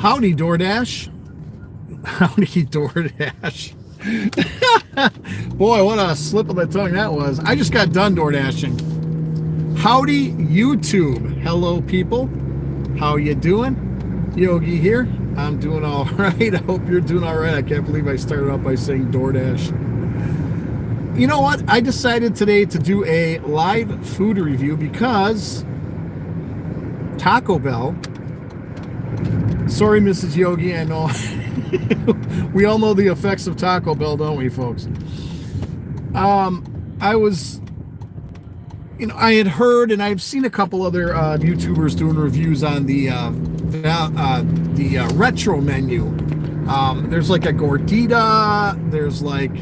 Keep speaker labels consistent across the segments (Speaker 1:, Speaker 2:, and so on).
Speaker 1: Howdy, DoorDash. Howdy, DoorDash. Boy, what a slip of the tongue that was. I just got done door dashing. Howdy, YouTube. Hello, people. How you doing? Yogi here. I'm doing all right. I hope you're doing all right. I can't believe I started off by saying DoorDash. You know what? I decided today to do a live food review because Taco Bell. Sorry, Mrs. Yogi, I know. We all know the effects of Taco Bell, don't we, folks? I was, I had heard, and I've seen a couple other YouTubers doing reviews on the retro menu. There's like a gordita. There's like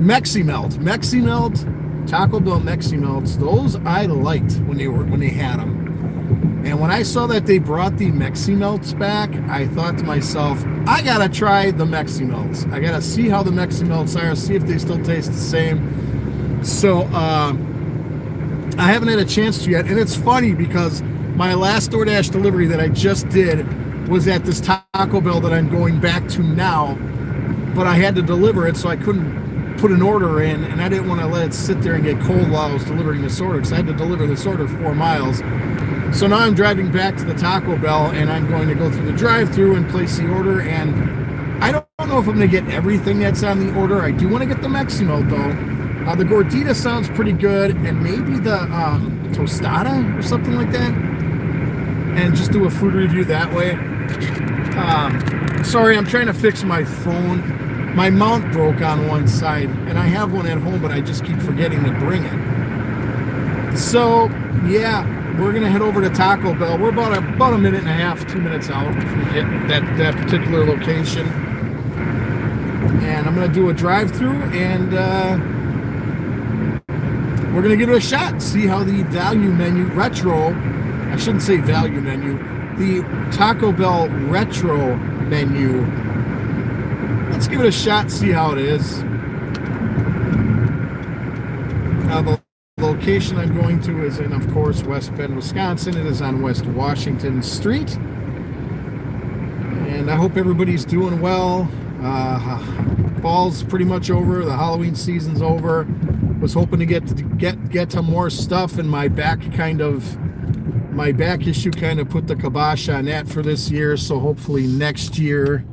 Speaker 1: Mexi-Melt, Taco Bell Mexi-Melts. Those I liked when they had them. And when I saw that they brought the Mexi-Melts back, I thought to myself, I gotta try the Mexi-Melts. I gotta see how the Mexi-Melts are, see if they still taste the same. So I haven't had a chance to yet. And it's funny because my last DoorDash delivery that I just did was at this Taco Bell that I'm going back to now. But I had to deliver it, so I couldn't put an order in, and I didn't want to let it sit there and get cold while I was delivering this order, because I had to deliver this order 4 miles. So now I'm driving back to the Taco Bell, and I'm going to go through the drive-thru and place the order, and I don't know if I'm going to get everything that's on the order. I do want to get the Mexi-Melt, though. The gordita sounds pretty good, and maybe the tostada or something like that, and just do a food review that way. Sorry, I'm trying to fix my phone. My mount broke on one side, and I have one at home, but I just keep forgetting to bring it. So, yeah, we're going to head over to Taco Bell. We're about a minute and a half, 2 minutes out from that particular location. And I'm going to do a drive-thru, and we're going to give it a shot, see how the value menu retro, I shouldn't say value menu, the Taco Bell retro menu. Let's give it a shot, see how it is. The location I'm going to is in, of course, West Bend, Wisconsin. It is on West Washington Street. And I hope everybody's doing well. Fall's pretty much over. The Halloween season's over. Was hoping to get to more stuff, and my back issue kind of put the kibosh on that for this year. So hopefully next year.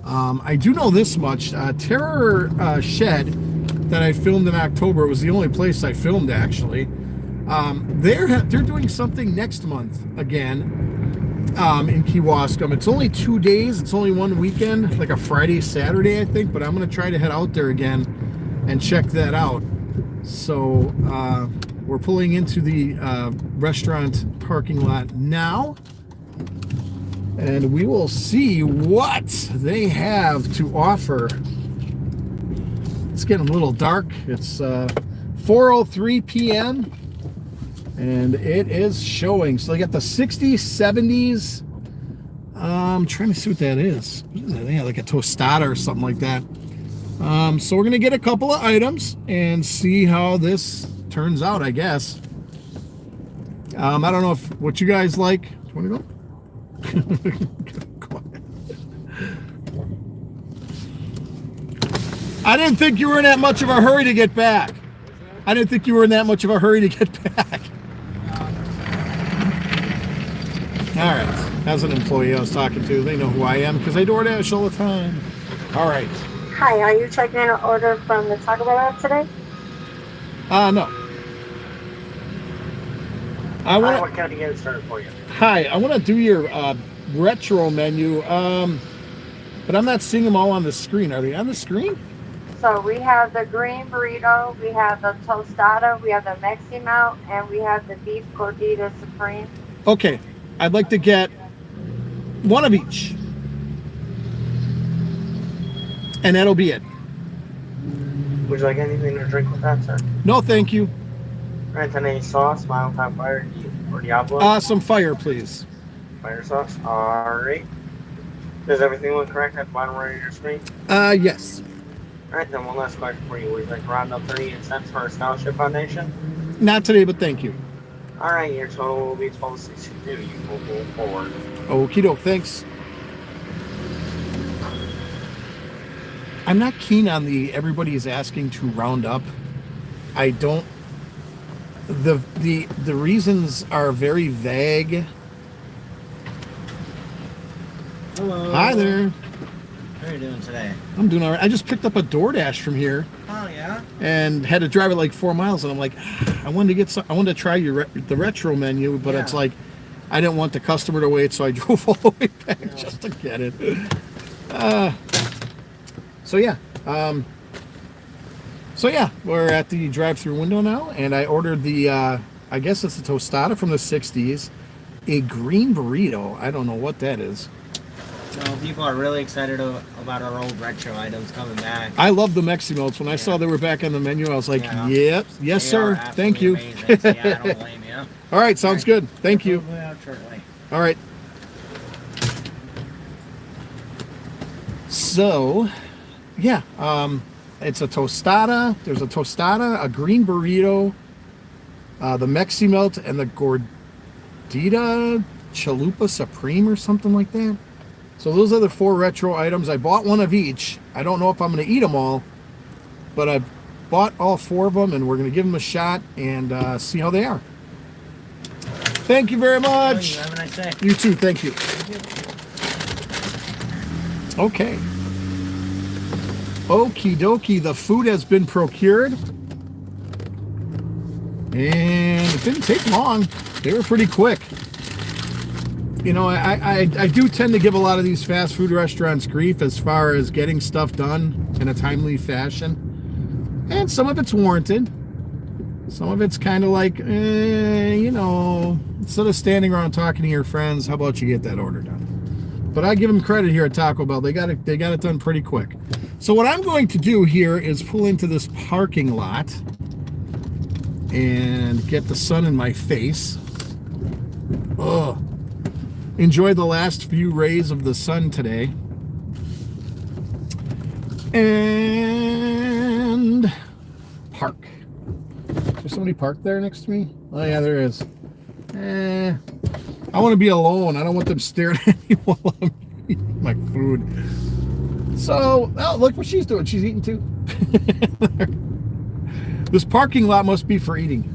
Speaker 1: I do know this much. Terror Shed that I filmed in October, it was the only place I filmed, actually. They're doing something next month again in Kewaskum. It's only 2 days. It's only one weekend, like a Friday, Saturday, I think. But I'm going to try to head out there again and check that out. So we're pulling into the restaurant parking lot now. And we will see what they have to offer. It's getting a little dark. It's 4:03 p.m. and it is showing. So they got the 60s, 70s. I'm trying to see what that is. What is that? Yeah, like a tostada or something like that. So we're gonna get a couple of items and see how this turns out, I guess. I don't know what you guys like. Do you want to go? I didn't think you were in that much of a hurry to get back. All right. That's an employee I was talking to. They know who I am because I DoorDash all the time. All right.
Speaker 2: Hi, are you checking in an order from the Taco Bell app today?
Speaker 1: No.
Speaker 2: What can I get started for you?
Speaker 1: Hi, I want to do your retro menu, but I'm not seeing them all on the screen. Are they on the screen?
Speaker 2: So we have the green burrito, we have the tostada, we have the Mexi-Melt, and we have the beef gordita supreme.
Speaker 1: Okay, I'd like to get one of each, and that'll be it.
Speaker 3: Would you like anything to drink with that, sir?
Speaker 1: No, thank you.
Speaker 3: All right, then any sauce, mild top fire, or Diablo?
Speaker 1: Some fire, please.
Speaker 3: Fire sauce. All right. Does everything look correct at the bottom right of your screen?
Speaker 1: Yes.
Speaker 3: All right, then one last question for you. Would you like to round up 38 cents for our scholarship foundation?
Speaker 1: Not today, but thank you.
Speaker 3: All right, your total will be 1262. You will move forward.
Speaker 1: Okie doke, thanks. I'm not keen on the everybody is asking to round up. I don't. The reasons are very vague.
Speaker 4: Hello.
Speaker 1: Hi there.
Speaker 4: How are you doing today?
Speaker 1: I'm doing all right. I just picked up a DoorDash from here
Speaker 4: Oh yeah.
Speaker 1: and had to drive it like 4 miles, and I'm like, I wanted to get some. I wanted to try the retro menu, but it's
Speaker 4: Yeah.
Speaker 1: like I didn't want the customer to wait, so I drove all the way back just to get it. So yeah. So yeah, we're at the drive-through window now, and I ordered the, I guess it's a tostada from the 60s, a green burrito. I don't know what that is.
Speaker 4: No, people are really excited about our old retro items coming back.
Speaker 1: I love the Mexi Melts. When I saw
Speaker 4: Yeah.
Speaker 1: they were back on the menu, I was like,
Speaker 4: Yeah.
Speaker 1: yep, yes,
Speaker 4: They
Speaker 1: sir.
Speaker 4: are
Speaker 1: Thank you.
Speaker 4: absolutely amazing. So, yeah, I don't blame you.
Speaker 1: All right, sounds good. Thank you.
Speaker 4: We'll be out shortly.
Speaker 1: All right. So, yeah, it's a tostada. There's a tostada, a green burrito, the Mexi Melt, and the Gordita Chalupa Supreme or something like that. So those are the 4 retro items. I bought one of each. I don't know if I'm going to eat them all, but I bought all 4 of them, and we're going to give them a shot and see how they are. Thank you very
Speaker 4: Oh,
Speaker 1: much.
Speaker 4: you have a nice day.
Speaker 1: You too. Thank you. Okay. Okie dokie. The food has been procured. And it didn't take long. They were pretty quick. You know, I do tend to give a lot of these fast food restaurants grief as far as getting stuff done in a timely fashion. And some of it's warranted. Some of it's kind of like, you know, instead of standing around talking to your friends, how about you get that order done? But I give them credit here at Taco Bell. They got it done pretty quick. So what I'm going to do here is pull into this parking lot and get the sun in my face. Ugh. Enjoy the last few rays of the sun today. And park. Is there somebody parked there next to me? Oh yeah, there is. I want to be alone. I don't want them staring at me while I'm eating my food. So, oh, look what she's doing. She's eating too. This parking lot must be for eating.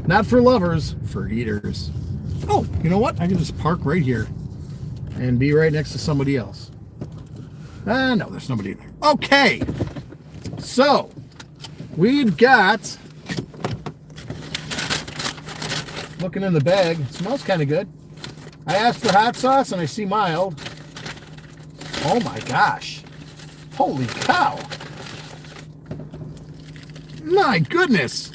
Speaker 1: Not for lovers, for eaters. Oh, you know what? I can just park right here and be right next to somebody else. No, there's nobody there. Okay. So, we've got, looking in the bag, it smells kind of good. I asked for hot sauce and I see mild. Oh my gosh. Holy cow. My goodness.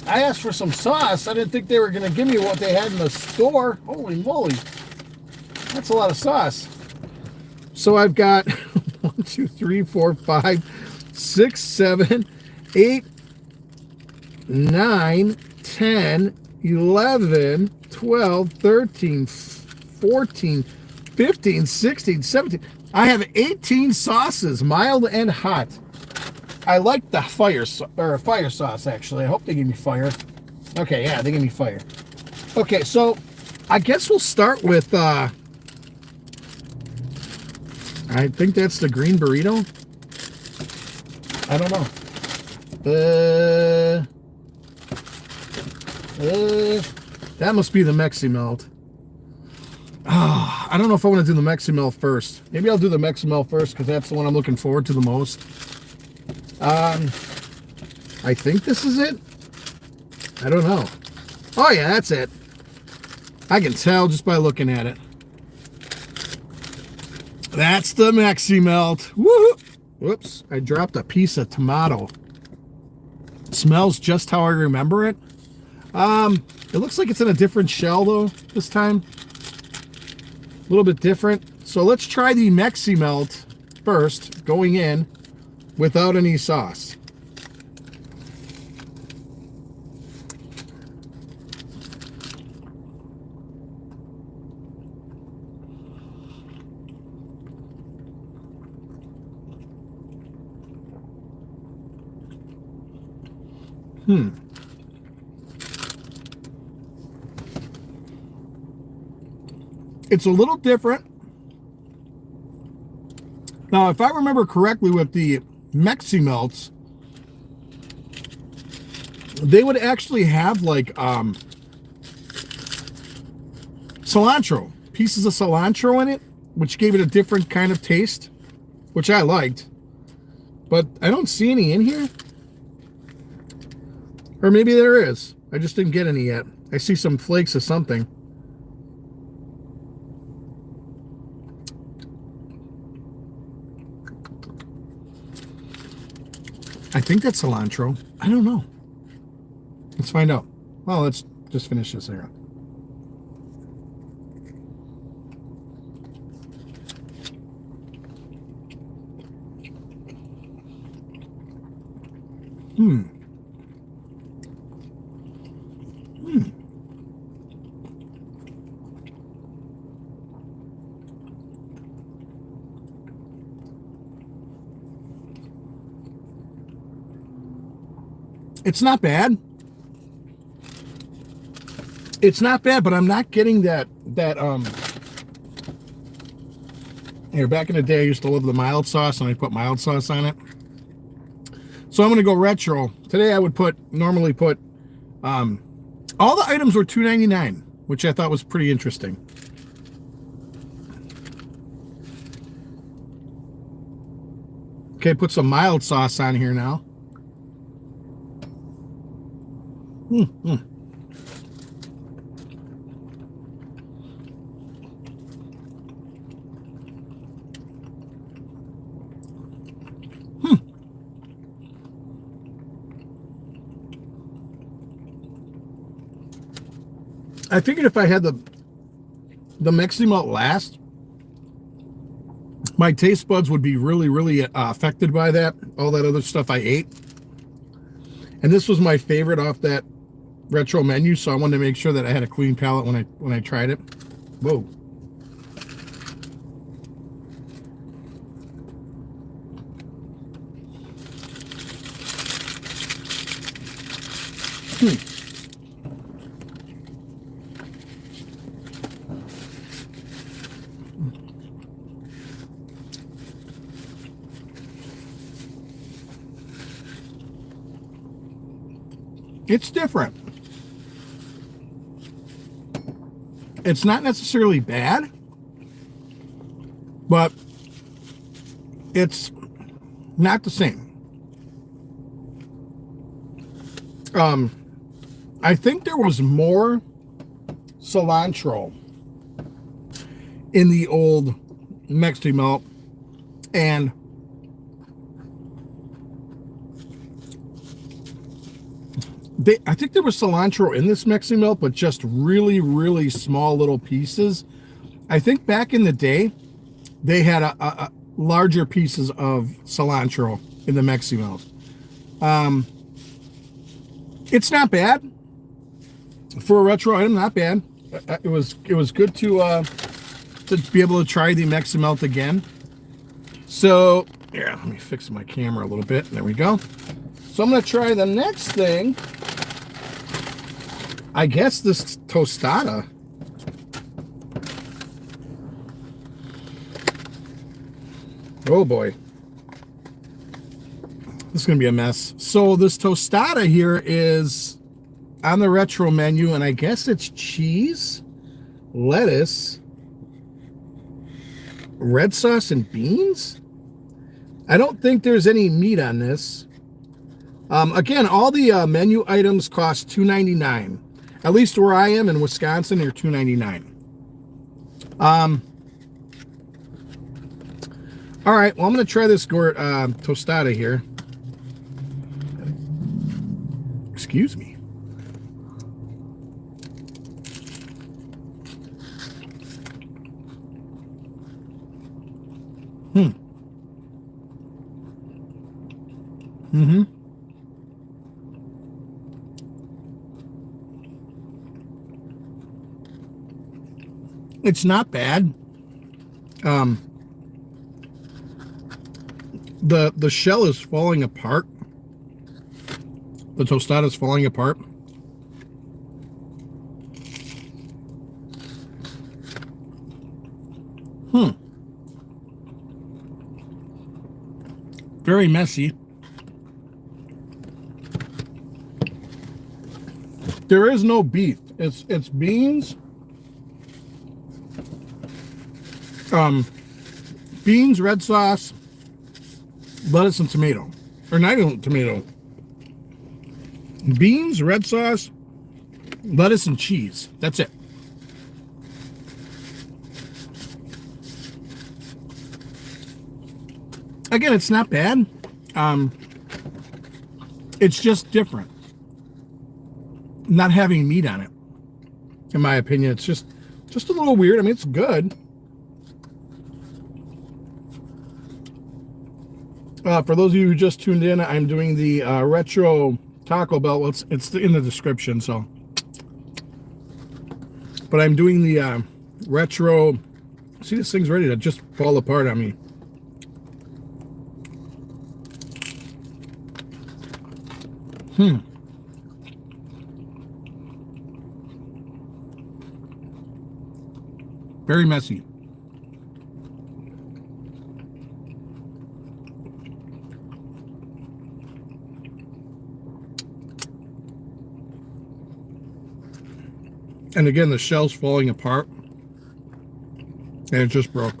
Speaker 1: I asked for some sauce. I didn't think they were going to give me what they had in the store. Holy moly. That's a lot of sauce. So I've got 1, 2, 3, 4, 5, 6, 7, 8, 9, 10, 11, 12, 13, 14, 15, 16, 17. I have 18 sauces, mild and hot. I like the fire sauce, actually. I hope they give me fire. Okay, yeah, they give me fire. Okay, so I guess we'll start with, I think that's the green burrito. I don't know. That must be the Mexi Melt. Oh, I don't know if I want to do the Mexi Melt first. Maybe I'll do the Mexi Melt first because that's the one I'm looking forward to the most. I think this is it. I don't know. Oh yeah, that's it. I can tell just by looking at it. That's the Mexi Melt. Woo! Whoops, I dropped a piece of tomato. It smells just how I remember it. It looks like it's in a different shell though this time. A little bit different. So let's try the Mexi Melt first, going in without any sauce. It's a little different. Now, if I remember correctly with the Mexi Melts, they would actually have like cilantro, pieces of cilantro in it, which gave it a different kind of taste, which I liked. But I don't see any in here. Or maybe there is. I just didn't get any yet. I see some flakes of something. I think that's cilantro. I don't know. Let's find out. Well, let's just finish this here. It's not bad. It's not bad, but I'm not getting that here, back in the day I used to love the mild sauce and I put mild sauce on it. So I'm gonna go retro. Today I would normally put all the items were $2.99, which I thought was pretty interesting. Okay, put some mild sauce on here now. I figured if I had the Mexi Melt last, my taste buds would be really affected by that, all that other stuff I ate. And this was my favorite off that retro menu, so I wanted to make sure that I had a clean palate when I tried it. Whoa. It's different. It's not necessarily bad, but it's not the same. I think there was more cilantro in the old Mexi Melt, and I think there was cilantro in this Mexi Melt, but just really small little pieces. I think back in the day, they had a larger pieces of cilantro in the Mexi Melt. It's not bad for a retro item. Not bad. It was good to be able to try the Mexi Melt again. So yeah, let me fix my camera a little bit. There we go. So I'm gonna try the next thing. I guess this tostada. Oh boy. This is going to be a mess. So this tostada here is on the retro menu, and I guess it's cheese, lettuce, red sauce, and beans. I don't think there's any meat on this. Again, all the menu items cost $2.99. At least where I am in Wisconsin, they're $2.99. All right, well, I'm going to try this tostada here. Excuse me. It's not bad. The shell is falling apart. The tostada is falling apart. Very messy. There is no beef. It's beans. Beans, red sauce, lettuce, and tomato. Or not even tomato. Beans, red sauce, lettuce, and cheese. That's it. Again, it's not bad. It's just different. Not having meat on it, in my opinion, it's just a little weird. I mean, it's good. For those of you who just tuned in, I'm doing the retro Taco Bell. Well, it's in the description, so. But I'm doing the retro. See, this thing's ready to just fall apart on me. Very messy. And again, the shell's falling apart. And it just broke.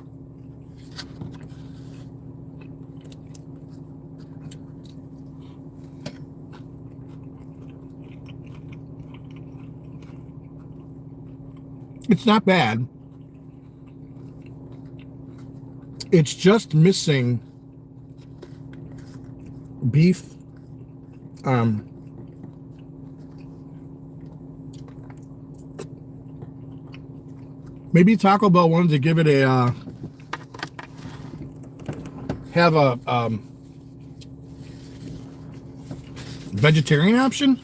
Speaker 1: It's not bad. It's just missing beef. Maybe Taco Bell wanted to give it a have a vegetarian option.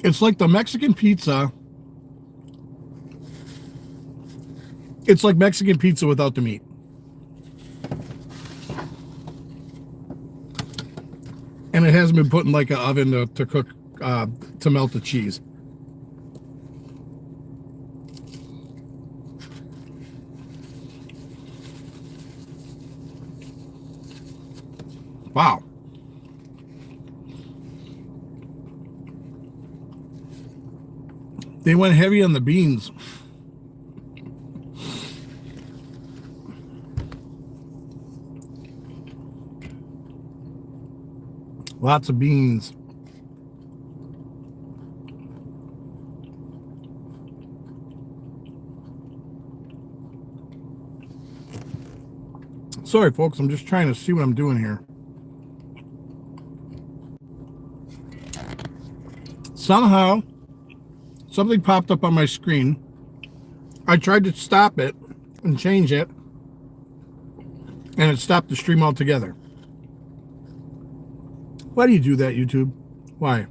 Speaker 1: It's like the Mexican pizza. It's like Mexican pizza without the meat. And it hasn't been put in like an oven to cook, to melt the cheese. Wow. They went heavy on the beans. Lots of beans. Sorry, folks, I'm just trying to see what I'm doing here. Somehow, something popped up on my screen. I tried to stop it and change it, and it stopped the stream altogether. Why do you do that, YouTube? Why?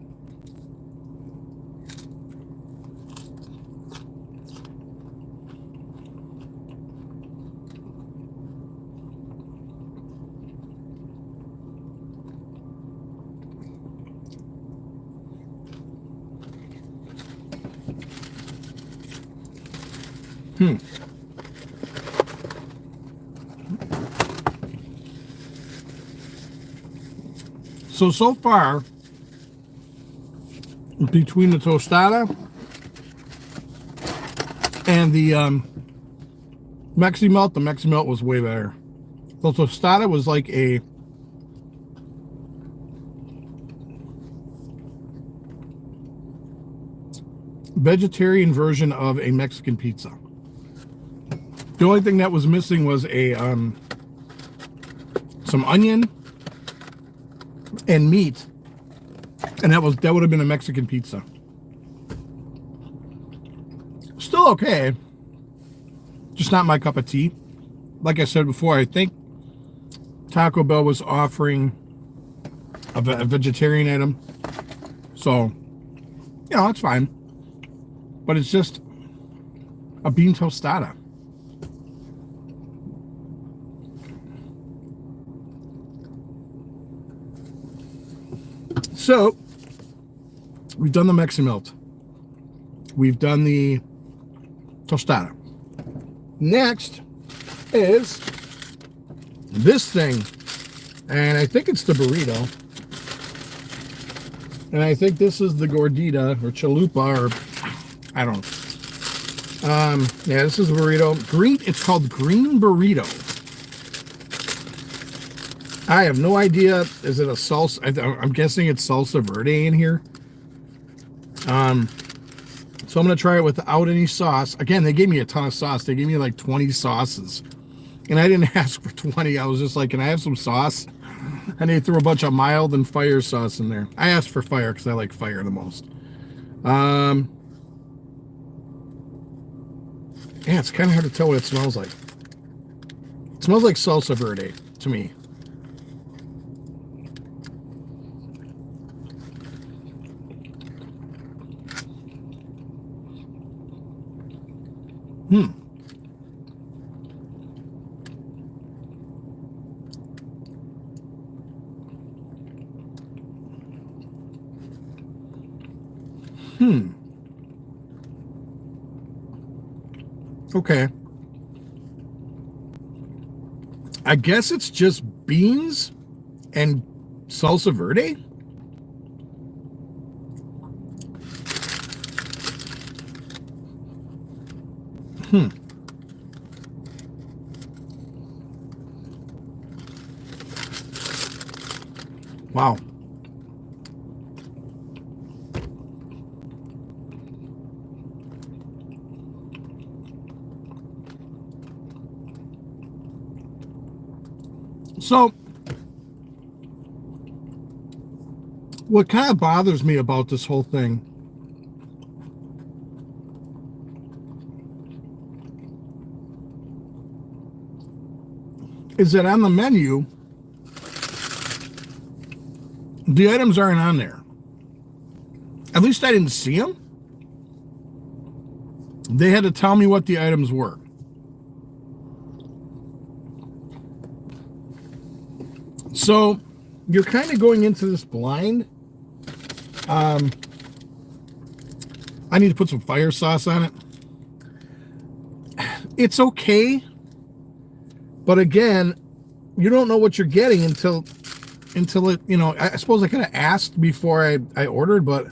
Speaker 1: So far, between the tostada and the Mexi Melt, the Mexi Melt was way better. The tostada was like a vegetarian version of a Mexican pizza. The only thing that was missing was a some onion and meat, and that would have been a Mexican pizza. Still okay, just not my cup of tea. Like I said before, I think Taco Bell was offering a vegetarian item, so you know, it's fine. But it's just a bean tostada. So, we've done the Mexi Melt. We've done the tostada. Next is this thing. And I think it's the burrito. And I think this is the gordita or chalupa or I don't know. Yeah, this is a burrito. Green. It's called green burrito. I have no idea. Is it a salsa? I'm guessing it's salsa verde in here. So I'm gonna try it without any sauce. Again, they gave me a ton of sauce. They gave me like 20 sauces, and I didn't ask for 20. I was just like, "Can I have some sauce?" And they threw a bunch of mild and fire sauce in there. I asked for fire because I like fire the most. Yeah, it's kind of hard to tell what it smells like. It smells like salsa verde to me. Okay. I guess it's just beans and salsa verde. Wow. So, what kind of bothers me about this whole thing is that on the menu, the items aren't on there. At least I didn't see them. They had to tell me what the items were. So you're kind of going into this blind. I need to put some fire sauce on it. It's okay, but again, you don't know what you're getting until it, you know, I suppose I could have asked before I ordered, but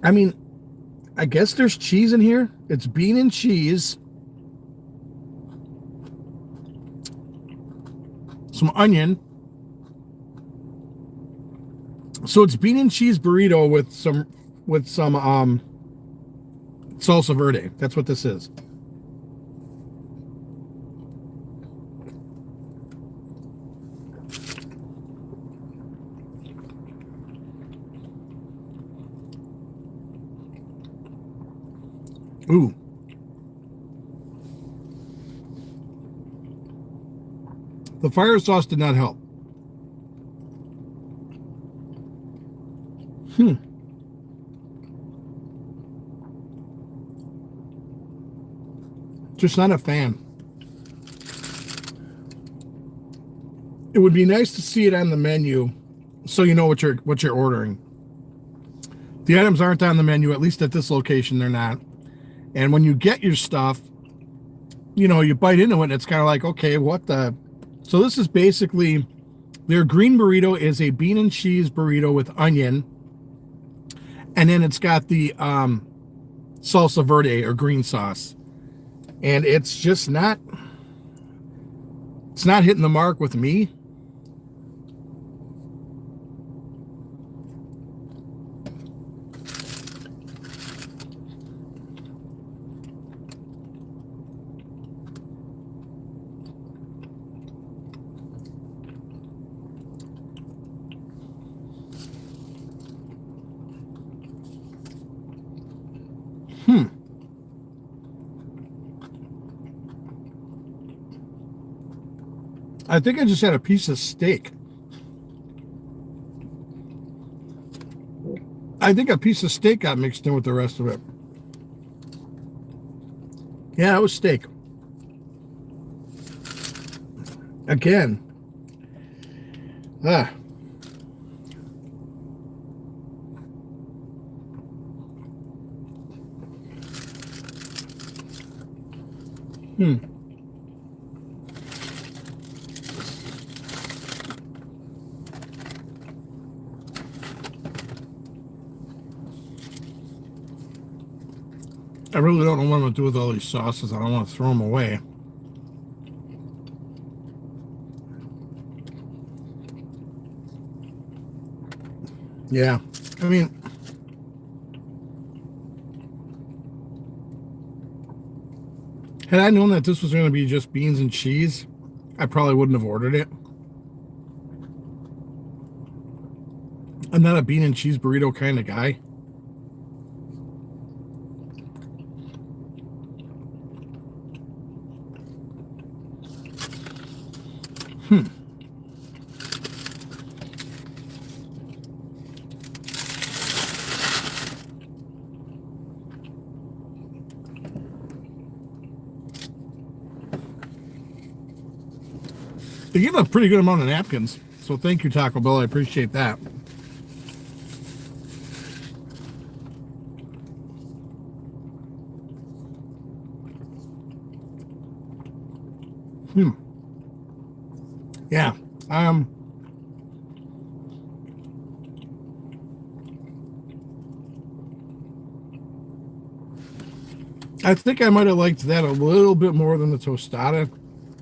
Speaker 1: I mean, I guess there's cheese in here. It's bean and cheese. Some onion. So it's bean and cheese burrito with some salsa verde. That's what this is. Ooh. The fire sauce did not help. Just not a fan. It would be nice to see it on the menu so you know what you're ordering. The items aren't on the menu, at least at this location they're not. And when you get your stuff, you know, you bite into it and it's kind of like, okay, what the... So this is basically, their green burrito is a bean and cheese burrito with onion. And then it's got the salsa verde or green sauce. And it's just not, it's not hitting the mark with me. I think I just had a piece of steak. I think a piece of steak got mixed in with the rest of it. Yeah, it was steak. Again. Hmm. I really don't know what I'm going to do with all these sauces. I don't want to throw them away. Yeah, I mean, had I known that this was going to be just beans and cheese, I probably wouldn't have ordered it. I'm not a bean and cheese burrito kind of guy. They give a pretty good amount of napkins, so thank you, Taco Bell. I appreciate that. Yeah. I think I might have liked that a little bit more than the tostada,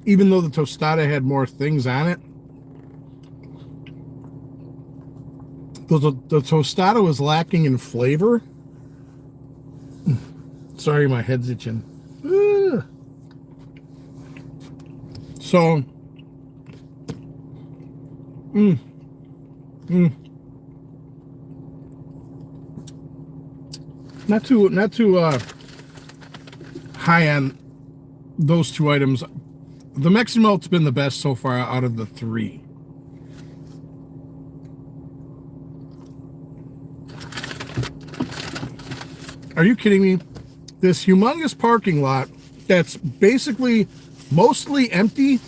Speaker 1: even though the tostada had more things on it. The tostada was lacking in flavor. Sorry, my head's itching. Ugh. So, not too high on those two items. The Mexican melt's been the best so far out of the three. Are you kidding me? This humongous parking lot that's basically mostly empty,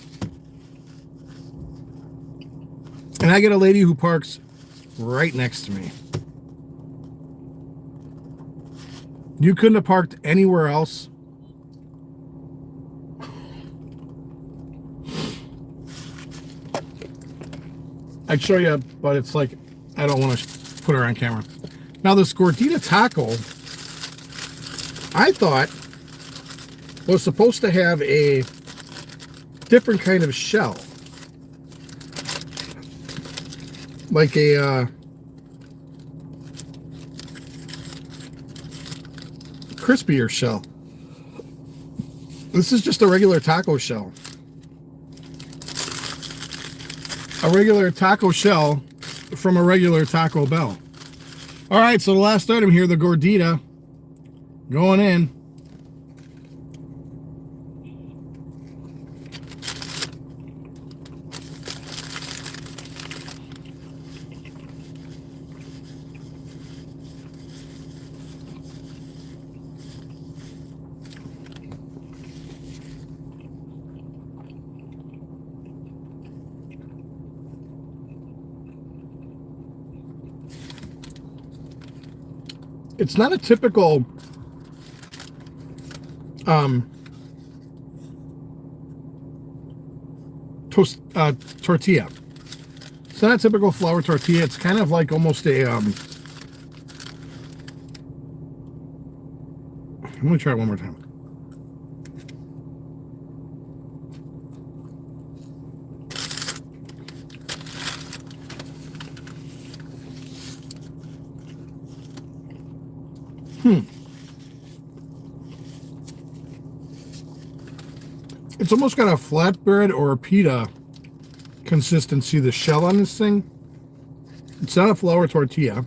Speaker 1: and I get a lady who parks right next to me. You couldn't have parked anywhere else. I'd show you, but it's like, I don't want to put her on camera. Now, this gordita taco, I thought was supposed to have a different kind of shell. Like a crispier shell. This is just a regular taco shell. A regular taco shell from a regular Taco Bell. All right, so the last item here, the gordita, going in. It's not a typical tortilla. It's not a typical flour tortilla. It's kind of like almost a I'm gonna try it one more time. It's almost got a flatbread or a pita consistency, the shell on this thing. It's not a flour tortilla.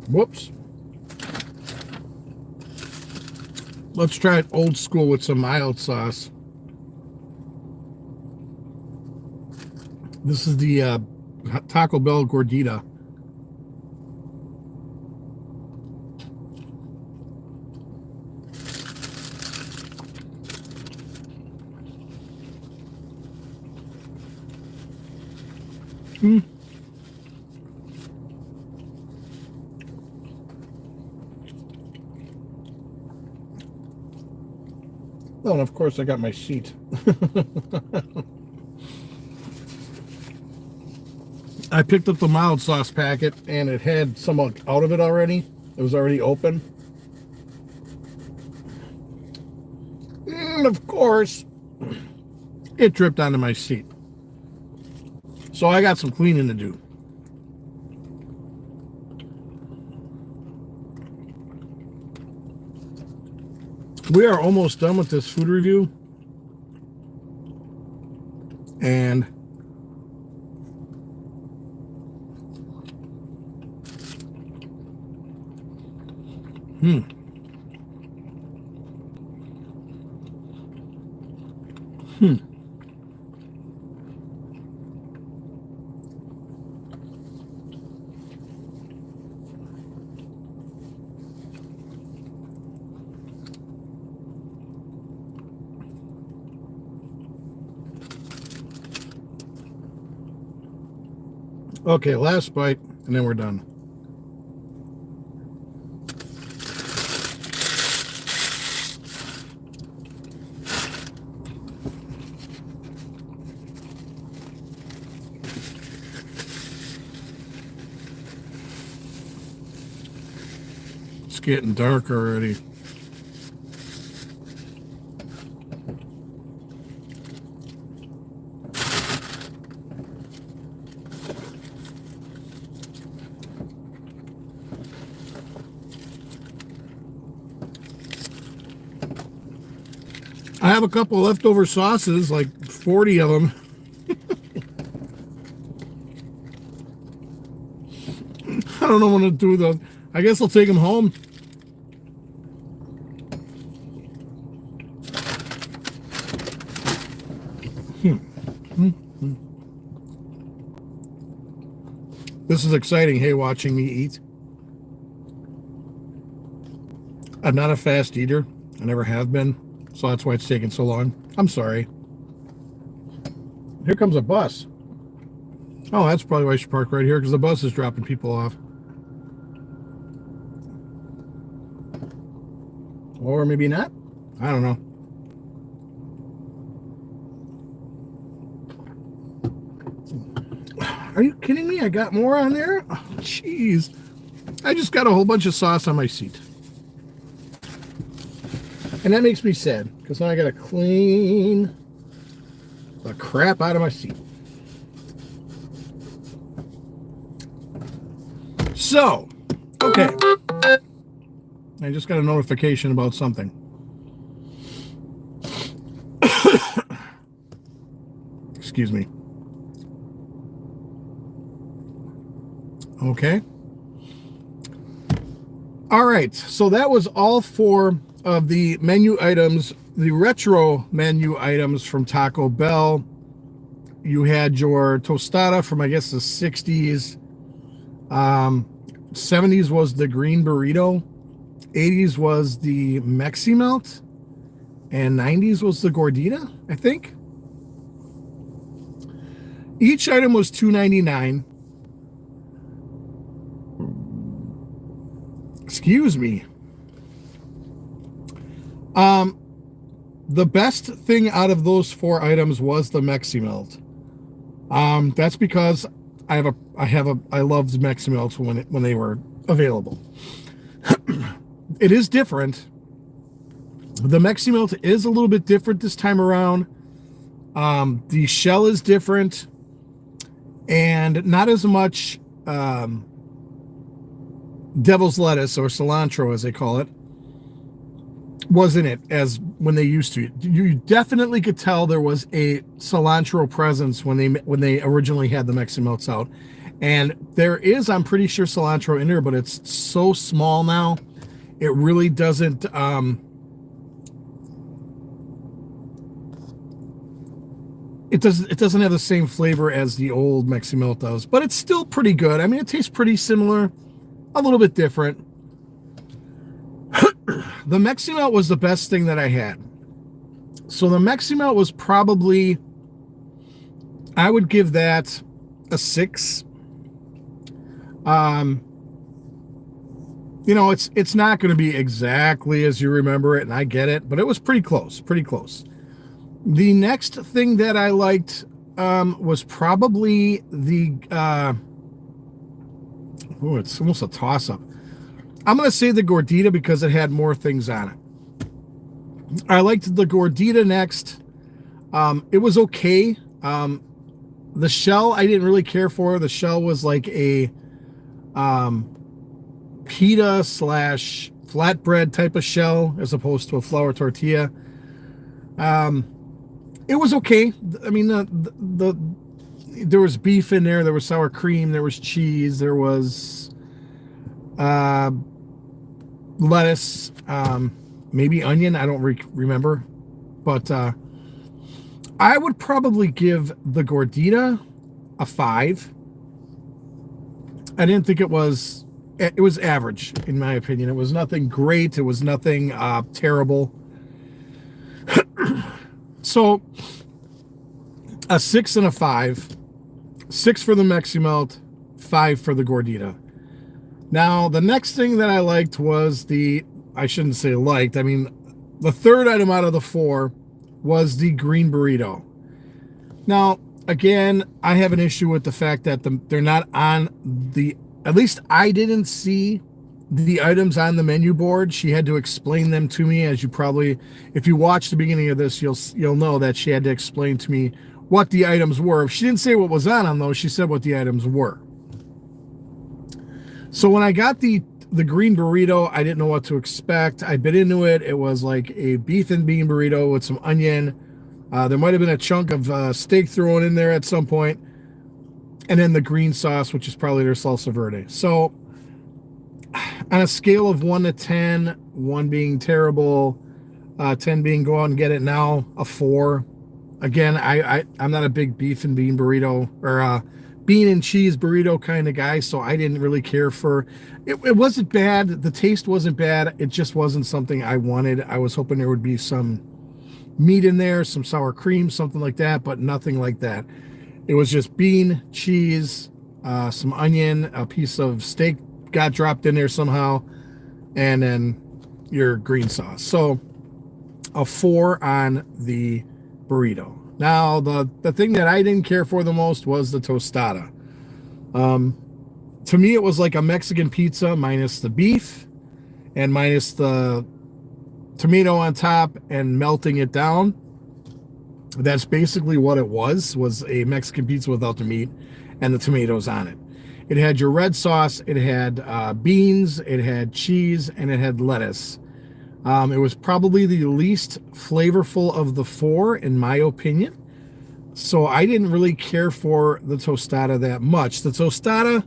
Speaker 1: Whoops. Let's try it old school with some mild sauce. This is the Taco Bell gordita. Oh, and of course I got my sheet. I picked up the mild sauce packet and it had some out of it already. It was already open. And of course, it dripped onto my seat. So I got some cleaning to do. We are almost done with this food review. And Okay, last bite, and then we're done. It's getting dark already. I have a couple leftover sauces, like 40 of them. I don't know what to do with those. I guess I'll take them home. This is exciting, hey, watching me eat. I'm not a fast eater. I never have been. So that's why it's taking so long. I'm sorry. Here comes a bus. Oh, that's probably why I should park right here, because the bus is dropping people off. Or maybe not. I don't know. Are you kidding me? I got more on there? Oh, jeez. I just got a whole bunch of sauce on my seat. And that makes me sad, because now I gotta clean the crap out of my seat. So, okay. I just got a notification about something. Excuse me. Okay. All right, so that was all four of the menu items, the retro menu items from Taco Bell. You had your tostada from, I guess, the 60s. 70s was the green burrito. 80s was the Mexi Melt. And 90s was the gordita, I think. Each item was $2.99. Excuse me. The best thing out of those four items was the Mexi Melt. That's because I loved Mexi Melts when they were available. It is different. The Mexi Melt is a little bit different this time around. The shell is different, and not as much devil's lettuce, or cilantro as they call it, was in it as when they used to. You definitely could tell there was a cilantro presence when they originally had the Mexi Melts out. And there is, I'm pretty sure, cilantro in there, but it's so small now, it really doesn't it doesn't have the same flavor as the old Mexi Melt does, but it's still pretty good. I mean, it tastes pretty similar, a little bit different. The Mexi Melt was the best thing that I had. So the Mexi Melt was probably, I would give that a 6. You know, it's not going to be exactly as you remember it, and I get it, but it was pretty close, pretty close. The next thing that I liked was probably the it's almost a toss-up. I'm going to say the Gordita because it had more things on it. I liked the Gordita next. It was okay. The shell I didn't really care for. The shell was like a pita / flatbread type of shell as opposed to a flour tortilla. It was okay. I mean, there was beef in there. There was sour cream. There was cheese. There was lettuce. Maybe onion. I don't remember. But I would probably give the Gordita a 5. I didn't think it was average, in my opinion. It was nothing great. It was nothing terrible. So, a 6 and a 5. 6 for the Meximelt, 5 for the Gordita. Now, the next thing that I liked was I shouldn't say liked, I mean, the third item out of the 4 was the green burrito. Now, again, I have an issue with the fact that they're not on at least I didn't see the items on the menu board. She had to explain them to me, as you probably, if you watch the beginning of this, you'll know that she had to explain to me what the items were. If she didn't say what was on them, though, she said what the items were. So when I got the green burrito, I didn't know what to expect. I bit into it. It was like a beef and bean burrito with some onion. There might have been a chunk of steak thrown in there at some point. And then the green sauce, which is probably their salsa verde. So on a scale of 1 to 10, 1 being terrible, 10 being go out and get it now, a 4. Again, I'm not a big beef and bean burrito or bean and cheese burrito kind of guy, so I didn't really care for it. It wasn't bad. The taste wasn't bad. It just wasn't something I wanted. I was hoping there would be some meat in there, some sour cream, something like that, but nothing like that. It was just bean, cheese, some onion, a piece of steak got dropped in there somehow, and then your green sauce. So a 4 on the burrito. Now, the thing that I didn't care for the most was the tostada. To me, it was like a Mexican pizza minus the beef and minus the tomato on top and melting it down. That's basically what it was a Mexican pizza without the meat and the tomatoes on it. It had your red sauce, it had beans, it had cheese, and it had lettuce. It was probably the least flavorful of the 4, in my opinion. So I didn't really care for the tostada that much. The tostada,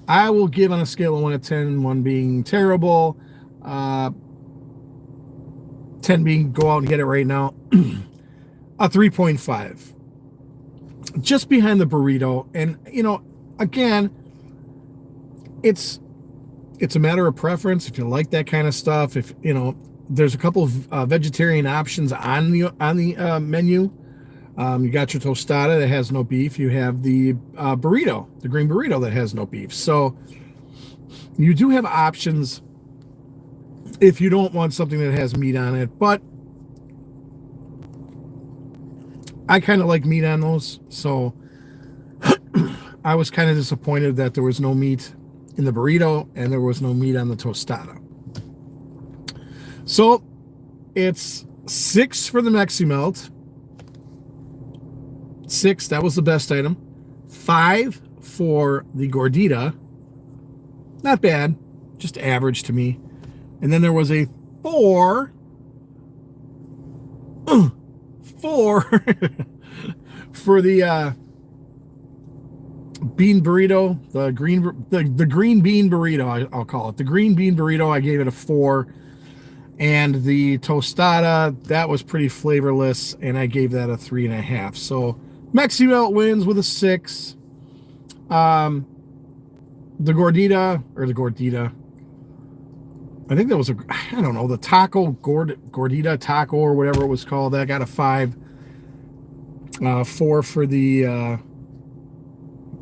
Speaker 1: I will give on a scale of 1 to 10, 1 being terrible, 10 being go out and get it right now. A 3.5. Just behind the burrito. And, you know, again, it's a matter of preference. If you like that kind of stuff, if, you know, there's a couple of vegetarian options on the menu. You got your tostada that has no beef. You have the burrito, the green burrito that has no beef. So you do have options if you don't want something that has meat on it. But I kind of like meat on those, so I was kind of disappointed that there was no meat in the burrito and there was no meat on the tostada. So it's 6 for the Meximelt. 6, that was the best item. 5 for the Gordita. Not bad, just average to me. And then there was a 4 for the bean burrito, the green bean burrito, I'll call it. The green bean burrito, I gave it a 4. And the tostada, that was pretty flavorless, and I gave that a 3.5. So Meximelt wins with a 6. The Gordita, I think that was I don't know, the Gordita taco or whatever it was called, that got a 5. 4 for the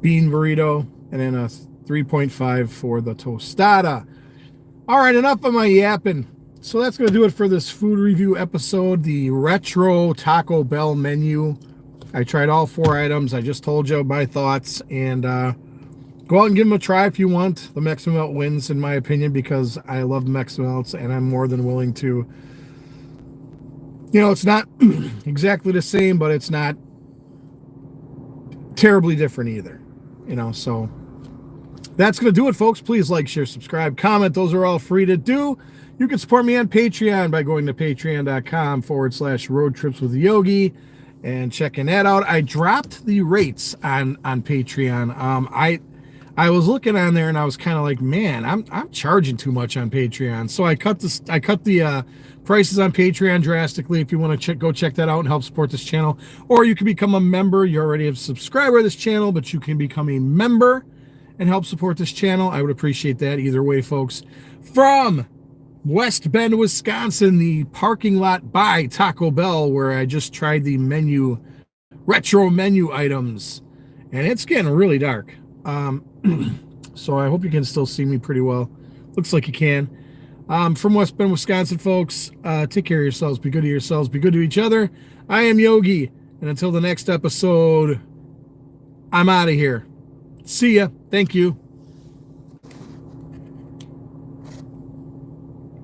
Speaker 1: bean burrito, and then a 3.5 for the tostada. All right, enough of my yapping. So that's going to do it for this food review episode, the retro Taco Bell menu. I tried all 4 items. I just told you my thoughts, and go out and give them a try if you want. The Mexican Melt wins, in my opinion, because I love Mexican Melts, and I'm more than willing to. You know, it's not exactly the same, but it's not terribly different either. You know, so that's going to do it, folks. Please like, share, subscribe, comment. Those are all free to do. You can support me on Patreon by going to patreon.com/roadtripswithyogi and checking that out. I dropped the rates on Patreon. I was looking on there and I was kind of like, man, I'm charging too much on Patreon. So I cut the prices on Patreon drastically. If you want to go check that out and help support this channel, or you can become a member. You already have a subscriber to this channel, but you can become a member and help support this channel. I would appreciate that either way, folks. From West Bend, Wisconsin, the parking lot by Taco Bell, where I just tried the retro menu items, and it's getting really dark. So I hope you can still see me pretty well. Looks like you can. From West Bend, Wisconsin, folks, take care of yourselves. Be good to yourselves. Be good to each other. I am Yogi, and until the next episode, I'm out of here. See ya. Thank you.